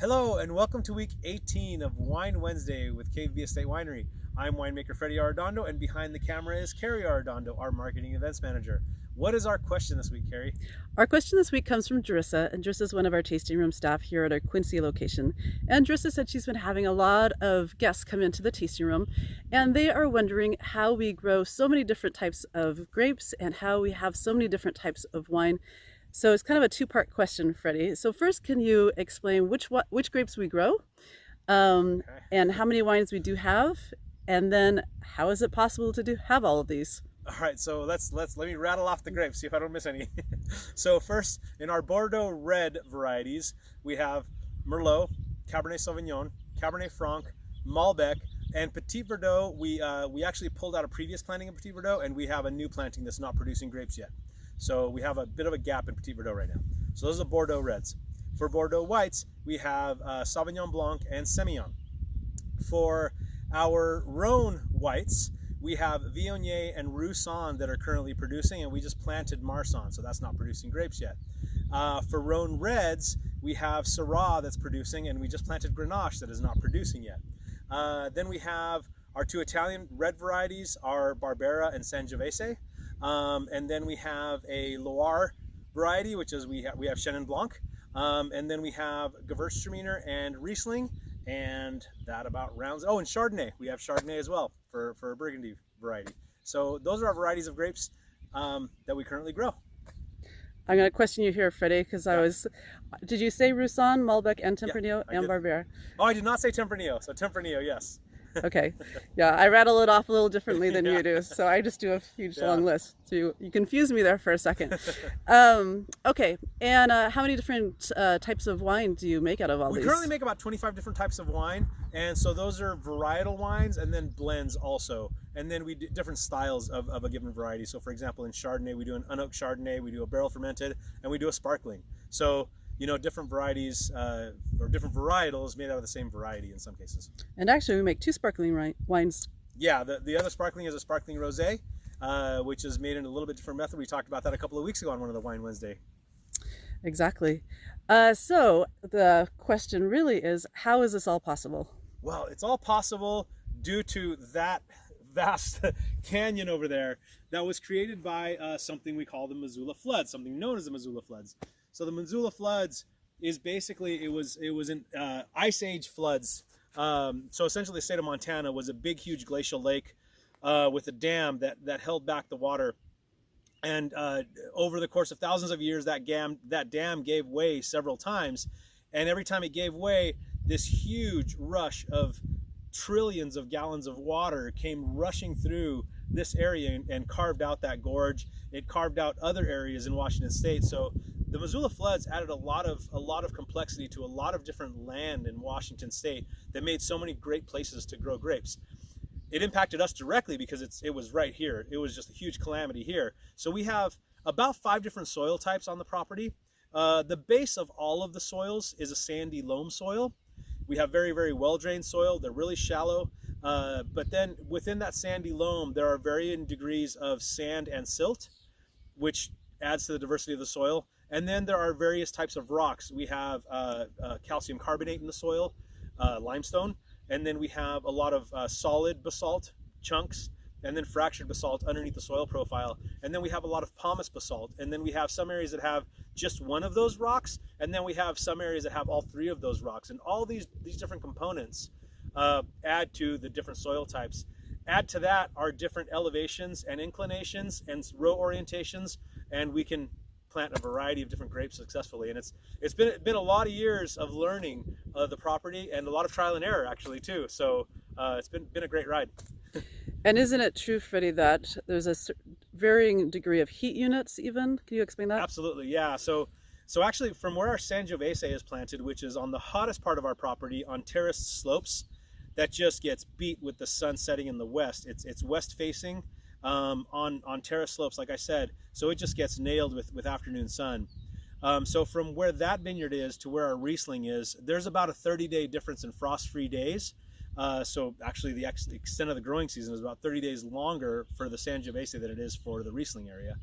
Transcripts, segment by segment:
Hello and welcome to week 18 of Wine Wednesday with KV Estate Winery. I'm winemaker Freddie Arredondo, and behind the camera is Carrie Arredondo, our marketing events manager. What is our question this week, Carrie? Our question this week comes from Drissa, and Drissa is one of our tasting room staff here at our Quincy location. And Drissa said she's been having a lot of guests come into the tasting room, and they are wondering how we grow so many different types of grapes and how we have so many different types of wine. So it's kind of a two-part question, Freddie. So first, can you explain which grapes we grow, and how many wines we do have, and then how is it possible to have all of these? All right, so let me rattle off the grapes, see if I don't miss any. So first, in our Bordeaux red varieties, we have Merlot, Cabernet Sauvignon, Cabernet Franc, Malbec, and Petit Verdot. We actually pulled out a previous planting of Petit Verdot, and we have a new planting that's not producing grapes yet. So we have a bit of a gap in Petit Verdot right now. So those are Bordeaux reds. For Bordeaux whites, we have Sauvignon Blanc and Semillon. For our Rhone whites, we have Viognier and Roussanne that are currently producing, and we just planted Marsanne, so that's not producing grapes yet. For Rhone reds, we have Syrah that's producing, and we just planted Grenache that is not producing yet. Then we have our two Italian red varieties, are Barbera and Sangiovese. And then we have a Loire variety, which is we have Chenin Blanc. And then we have Gewürztraminer and Riesling, and that about rounds. Oh, and Chardonnay. We have Chardonnay as well for a Burgundy variety. So those are our varieties of grapes that we currently grow. I'm going to question you here, Freddie, because did you say Roussanne, Malbec, and Tempranillo, and Barbera? Oh, I did not say Tempranillo. So Tempranillo, yes. Okay. Yeah, I rattle it off a little differently than you do, so I just do a huge long list. So you confused me there for a second. Okay, and how many different types of wine do you make out of all these? We currently make about 25 different types of wine, and so those are varietal wines and then blends also. And then we do different styles of a given variety. So for example, in Chardonnay, we do an unoaked Chardonnay, we do a barrel fermented, and we do a sparkling. So different varieties or different varietals made out of the same variety in some cases. And actually, we make two sparkling wines. Yeah, the other sparkling is a sparkling rosé, which is made in a little bit different method. We talked about that a couple of weeks ago on one of the Wine Wednesday. Exactly. So the question really is, how is this all possible? Well, it's all possible due to that vast canyon over there that was created by something we call the Missoula Floods, something known as the Missoula Floods. So the Missoula Floods is basically, it was an ice age floods. So essentially the state of Montana was a big, huge glacial lake with a dam that held back the water. And over the course of thousands of years, that dam gave way several times. And every time it gave way, this huge rush of trillions of gallons of water came rushing through this area and carved out that gorge. It carved out other areas in Washington State. So the Missoula Floods added a lot of complexity to a lot of different land in Washington State that made so many great places to grow grapes. It impacted us directly because it was right here. It was just a huge calamity here. So we have about 5 different soil types on the property. The base of all of the soils is a sandy loam soil. We have very, very well-drained soil. They're really shallow. But then within that sandy loam, there are varying degrees of sand and silt, which adds to the diversity of the soil. And then there are various types of rocks. We have calcium carbonate in the soil, limestone, and then we have a lot of solid basalt chunks, and then fractured basalt underneath the soil profile. And then we have a lot of pumice basalt. And then we have some areas that have just one of those rocks, and then we have some areas that have all 3 of those rocks. And all these different components add to the different soil types. Add to that are different elevations and inclinations and row orientations, and we can plant a variety of different grapes successfully. And it's been a lot of years of learning the property and a lot of trial and error actually too. So it's been a great ride. And isn't it true, Freddie, that there's a varying degree of heat units even? Can you explain that? Absolutely, yeah. So actually from where our Sangiovese is planted, which is on the hottest part of our property on terraced slopes that just gets beat with the sun setting in the west. It's west facing on terrace slopes, like I said, so it just gets nailed with afternoon sun. So from where that vineyard is to where our Riesling is, there's about a 30-day difference in frost-free days. So actually the extent of the growing season is about 30 days longer for the Sangiovese than it is for the Riesling area.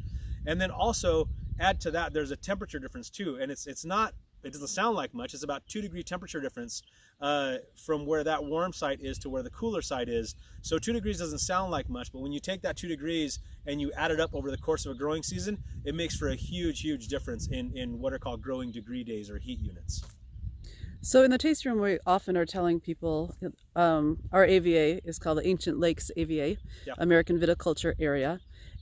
And then also add to that, there's a temperature difference too, and it's not it doesn't sound like much. It's about 2-degree temperature difference from where that warm site is to where the cooler site is. So 2 degrees doesn't sound like much, but when you take that 2 degrees and you add it up over the course of a growing season, it makes for a huge difference in what are called growing degree days or heat units. So in the tasting room, we often are telling people our AVA is called the Ancient Lakes AVA, Yeah. American Viticulture Area,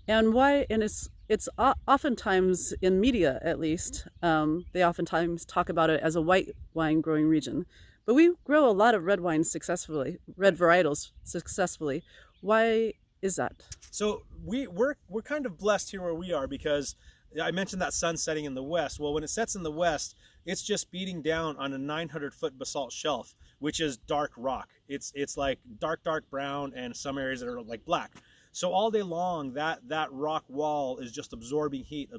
and why? And it's oftentimes in media, at least, they oftentimes talk about it as a white wine growing region, but we grow a lot of red wines successfully, red varietals successfully. Why is that? So we're kind of blessed here where we are, because I mentioned that sun setting in the west. Well, when it sets in the west, it's just beating down on a 900-foot basalt shelf, which is dark rock. It's like dark brown, and some areas that are like black. So all day long, that rock wall is just absorbing heat.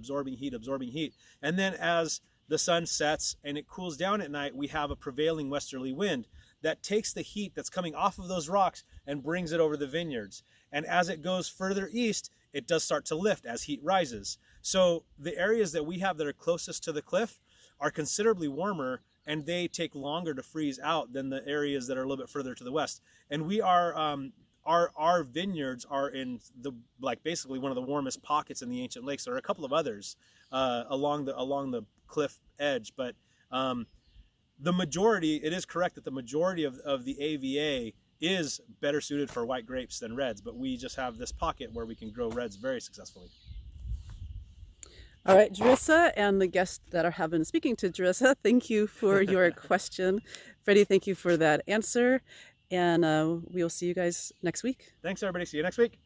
And then as the sun sets and it cools down at night, we have a prevailing westerly wind that takes the heat that's coming off of those rocks and brings it over the vineyards. And as it goes further east, it does start to lift as heat rises. So the areas that we have that are closest to the cliff are considerably warmer, and they take longer to freeze out than the areas that are a little bit further to the west. And we are our vineyards are in the basically one of the warmest pockets in the Ancient Lakes. There are a couple of others along the cliff edge, but the majority, it is correct that the majority of the AVA is better suited for white grapes than reds, but we just have this pocket where we can grow reds very successfully. All right, Drissa and the guests that have been speaking to Drissa, thank you for your question. Freddie, thank you for that answer. And we will see you guys next week. Thanks, everybody. See you next week.